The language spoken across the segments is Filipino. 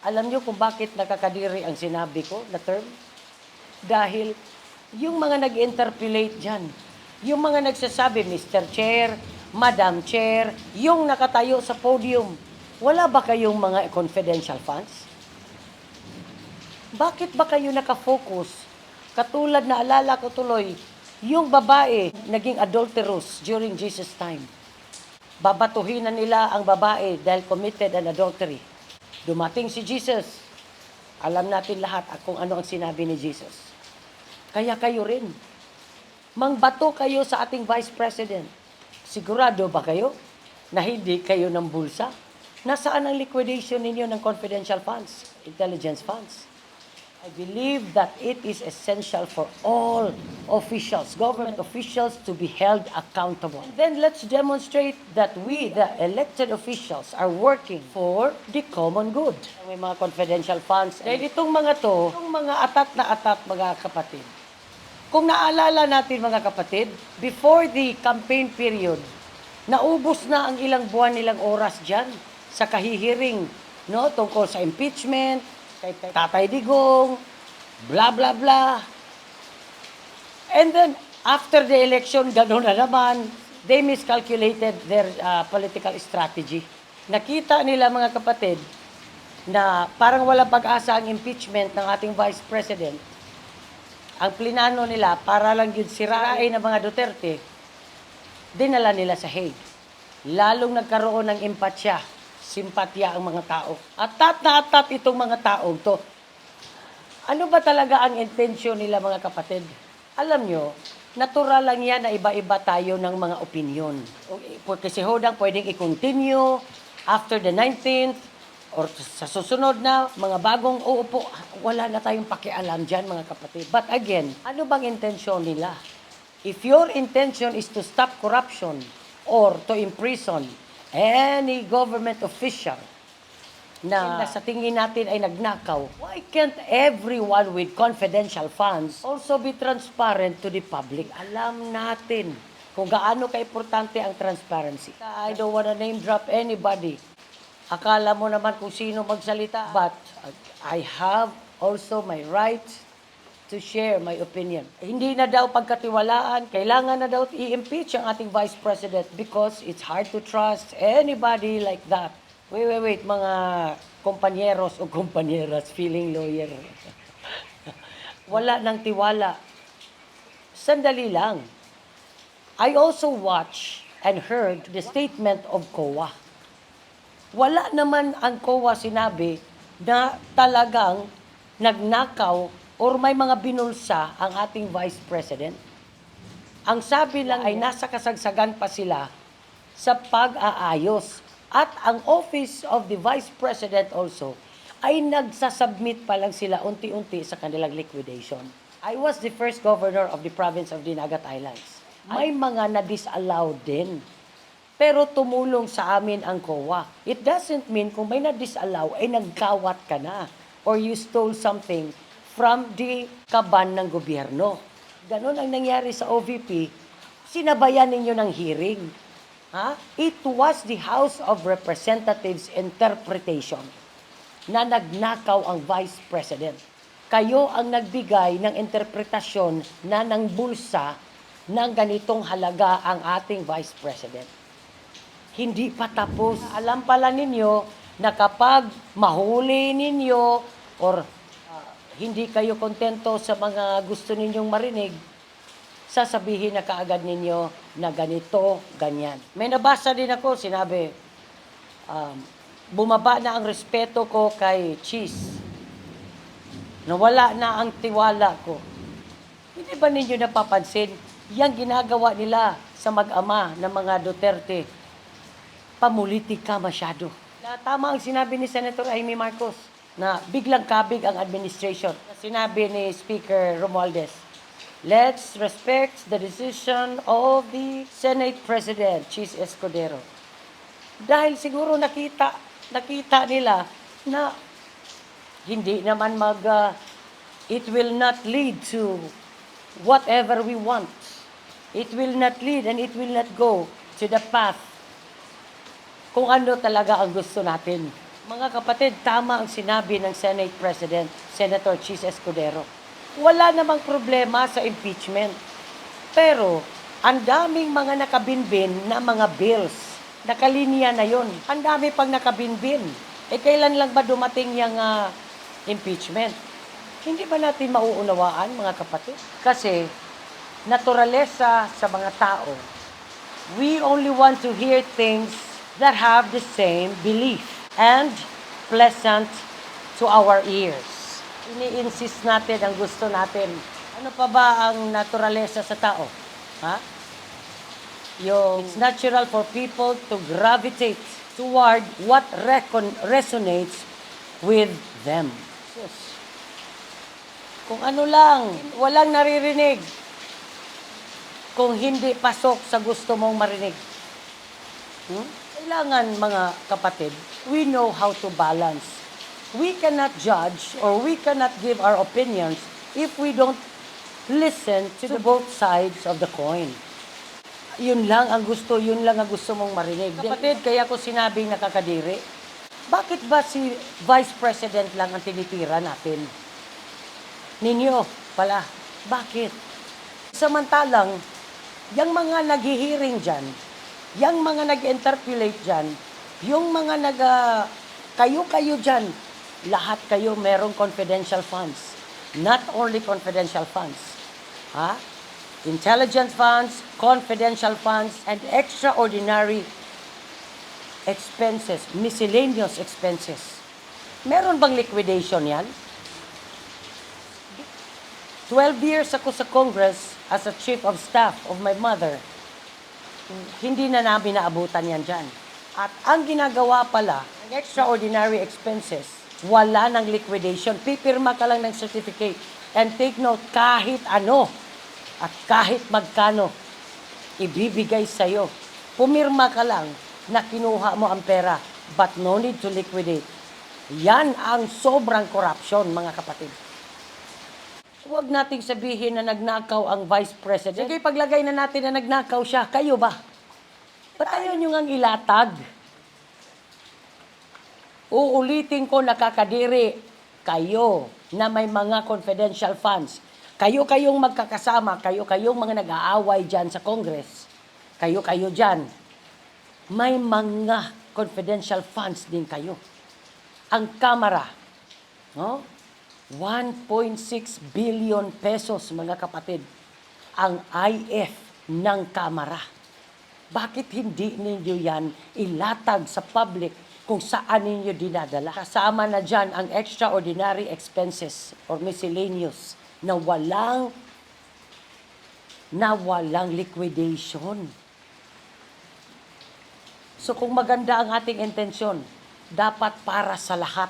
Alam niyo kung bakit nakakadiri ang sinabi ko na term? Dahil yung mga nag-interpolate dyan, yung mga nagsasabi, Mr. Chair, Madam Chair, yung nakatayo sa podium, wala ba kayong mga confidential funds? Bakit ba kayo nakafocus? Katulad na alala ko tuloy, yung babae naging adulterous during Jesus' time. Babatuhin na nila ang babae dahil committed an adultery. Dumating si Jesus. Alam natin lahat kung ano ang sinabi ni Jesus. Kaya kayo rin. Mangbato kayo sa ating Vice President. Sigurado ba kayo na hindi kayo ng bulsa? Nasaan ang liquidation ninyo ng confidential funds, intelligence funds? I believe that it is essential for all officials, government officials, to be held accountable. And then let's demonstrate that we, the elected officials, are working for the common good. May mga confidential funds. Dahil itong mga to, itong mga atat na atat, mga kapatid. Kung naalala natin, mga kapatid, before the campaign period, naubos na ang ilang buwan, nilang oras dyan sa kahihiring, no, tungkol sa impeachment, kay Tatay Digong, blah, blah, blah. And then, after the election, gano'n na naman, they miscalculated their political strategy. Nakita nila, mga kapatid, na parang walang pag-asa ang impeachment ng ating Vice President. Ang plinano nila, para lang yun sirain ng mga Duterte, dinala nila sa Hague. Lalong nagkaroon ng empatya, simpatya ang mga tao. Atat na atat itong mga taong to. Ano ba talaga ang intensyon nila, mga kapatid? Alam nyo, natural lang yan na iba-iba tayo ng mga opinion. Kasi hodang pwedeng i-continue after the 19th or sa susunod na mga bagong uupo. Wala na tayong pakialam dyan, mga kapatid. But again, ano bang intensyon nila? If your intention is to stop corruption or to imprison any government official na sa tingin natin ay nagnakaw, why can't everyone with confidential funds also be transparent to the public? Alam natin kung gaano ka-importante ang transparency. I don't wanna name drop anybody. Akala mo naman kung sino magsalita. But I have also my right to share my opinion. Hindi na daw pagkatiwalaan, kailangan na daw i-impeach ang ating Vice President because it's hard to trust anybody like that. Wait, mga kompanyeros o kompanyeras, feeling lawyer. Wala nang tiwala. Sandali lang. I also watched and heard the statement of COA. Wala naman ang COA sinabi na talagang nagnakaw or may mga binulsa ang ating Vice President. Ang sabi lang ay nasa kasagsagan pa sila sa pag-aayos. At ang Office of the Vice President also ay nagsasubmit pa lang sila unti-unti sa kanilang liquidation. I was the first governor of the province of Dinagat Islands. May mga na-disallow din. Pero tumulong sa amin ang COA. It doesn't mean kung may na-disallow ay nagkawat ka na or you stole something from the kaban ng gobyerno. Ganon ang nangyari sa OVP, sinabayan ninyo ng hearing. It was the House of Representatives interpretation na nagnakaw ang Vice President. Kayo ang nagbigay ng interpretasyon na ng bulsa ng ganitong halaga ang ating Vice President. Hindi pa tapos. Alam pala ninyo na kapag mahuli ninyo or hindi kayo kontento sa mga gusto ninyong marinig, sasabihin na kaagad ninyo na ganito, ganyan. May nabasa din ako, sinabi, bumaba na ang respeto ko kay Cheese. Nawala na ang tiwala ko. Hindi ba ninyo napapansin, yung ginagawa nila sa mag-ama ng mga Duterte, pamulitika masyado. Tama ang sinabi ni Senator Amy Marcos, na biglang kabig ang administration. Sinabi ni Speaker Romualdez, let's respect the decision of the Senate President, Cheese Escudero. Dahil siguro nakita nila na hindi naman it will not lead to whatever we want. It will not lead and it will not go to the path kung ano talaga ang gusto natin. Mga kapatid, tama ang sinabi ng Senate President, Senator Chis Escudero. Wala namang problema sa impeachment. Pero, ang daming mga nakabinbin na mga bills. Nakalinya na yon. Ang dami pang nakabinbin. Kailan lang ba dumating yung impeachment? Hindi ba natin mauunawaan, mga kapatid? Kasi, naturalesa sa mga tao, we only want to hear things that have the same belief and pleasant to our ears. Ini-insist natin ang gusto natin. Ano pa ba ang naturalesa sa tao? Ha? It's natural for people to gravitate toward what resonates with them. Yes. Kung ano lang, walang naririnig. Kung hindi pasok sa gusto mong marinig. Kailangan, mga kapatid, we know how to balance. We cannot judge or we cannot give our opinions if we don't listen to both sides of the coin. Yun lang ang gusto mong marinig. Kapatid, kaya ko sinabing nakakadiri. Bakit ba si Vice President lang ang tinitira natin? Ninyo pala. Bakit? Samantalang, yung mga naghihiring dyan, yung mga nag-interpolate dyan, yung mga kayo dyan, lahat kayo merong confidential funds. Not only confidential funds. Ha? Intelligence funds, confidential funds, and extraordinary expenses, miscellaneous expenses. Meron bang liquidation yan? 12 years ako sa Congress as a chief of staff of my mother. Hindi na namin naabutan yan dyan. At ang ginagawa pala, ang extraordinary expenses, wala ng liquidation. Pipirma ka lang ng certificate. And take note, kahit ano at kahit magkano ibibigay sa'yo. Pumirma ka lang na kinuha mo ang pera, but no need to liquidate. Yan ang sobrang corruption, mga kapatid. Huwag nating sabihin na nagnakaw ang Vice President. Sige, paglagay na natin na nagnakaw siya. Kayo ba? Ba't ayaw nyo ngang ilatag? Uulitin ko, nakakadiri. Kayo na may mga confidential funds. Kayo-kayong magkakasama. Kayo-kayong mga nag-aaway dyan sa Congress. Kayo-kayo dyan. May mga confidential funds din kayo. Ang Kamara, no? 1.6 billion pesos, mga kapatid, ang IF ng Kamara. Bakit hindi ninyo yan ilatag sa public kung saan ninyo dinadala? Kasama na dyan ang extraordinary expenses or miscellaneous na walang liquidation. So kung maganda ang ating intensyon, dapat para sa lahat.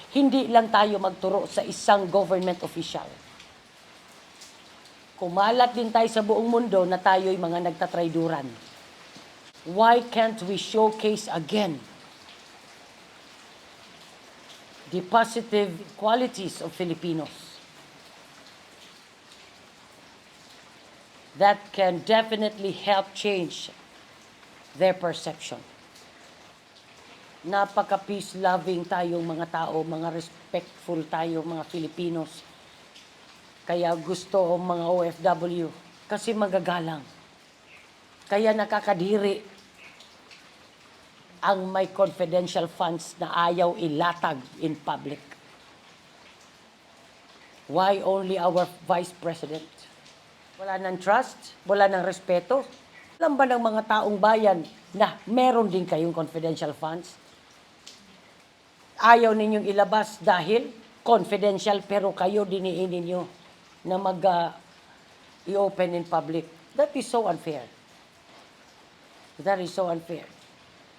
Hindi lang tayo magturo sa isang government official. Kumalat din tayo sa buong mundo na tayo'y mga nagtatrayduran. Why can't we showcase again the positive qualities of Filipinos that can definitely help change their perception? Napaka-peace-loving tayong mga tao, mga respectful tayo, mga Filipinos. Kaya gusto ang mga OFW kasi magagalang. Kaya nakakadiri ang may confidential funds na ayaw ilatag in public. Why only our Vice President? Wala ng trust? Wala ng respeto? Alam ba ng mga taong bayan na meron din kayong confidential funds? Ayaw ninyong ilabas dahil confidential, pero kayo diniin ninyo na i-open in public. That is so unfair. That is so unfair.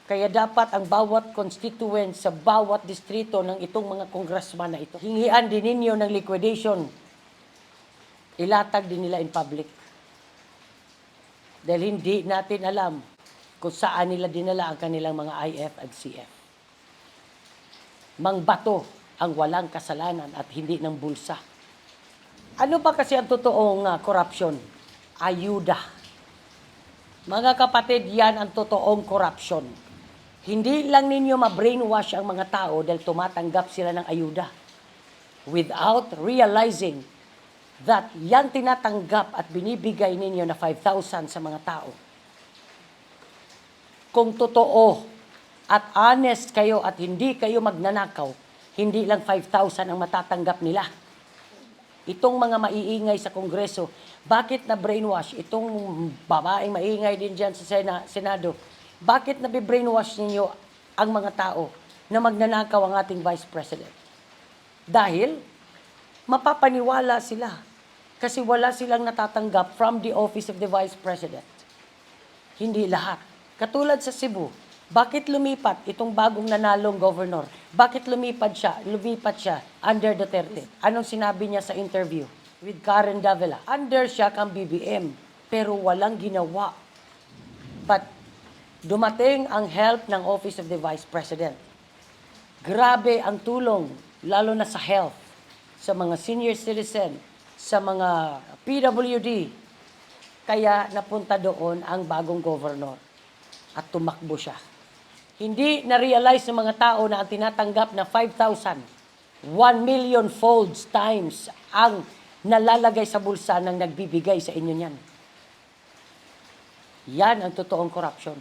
Kaya dapat ang bawat constituent sa bawat distrito ng itong mga congressman na ito, hingian din ninyo ng liquidation. Ilatag din nila in public. Dahil hindi natin alam kung saan nila dinala ang kanilang mga IF at CF. Mangbato ang walang kasalanan at hindi ng bulsa. Ano ba kasi ang totoong corruption? Ayuda. Mga kapatid, yan ang totoong corruption. Hindi lang ninyo ma-brainwash ang mga tao dahil tumatanggap sila ng ayuda without realizing that yan tinatanggap at binibigay ninyo na 5,000 sa mga tao. Kung totoo at honest kayo at hindi kayo magnanakaw, hindi lang 5,000 ang matatanggap nila. Itong mga maiingay sa Kongreso, bakit na brainwash? Itong babaeng maingay din dyan sa Senado, bakit na brainwash ninyo ang mga tao na magnanakaw ang ating Vice President? Dahil mapapaniwala sila kasi wala silang natatanggap from the office of the Vice President. Hindi lahat. Katulad sa Cebu, bakit lumipat itong bagong nanalong governor? Bakit lumipat siya under Duterte? Anong sinabi niya sa interview with Karen Davila? Under siya kang BBM, pero walang ginawa. But dumating ang help ng Office of the Vice President. Grabe ang tulong, lalo na sa health, sa mga senior citizen, sa mga PWD. Kaya napunta doon ang bagong governor at tumakbo siya. Hindi na-realize ng mga tao na ang tinatanggap na 5,000, 1 million folds times ang nalalagay sa bulsa ng nagbibigay sa inyo niyan. Yan ang totoong corruption.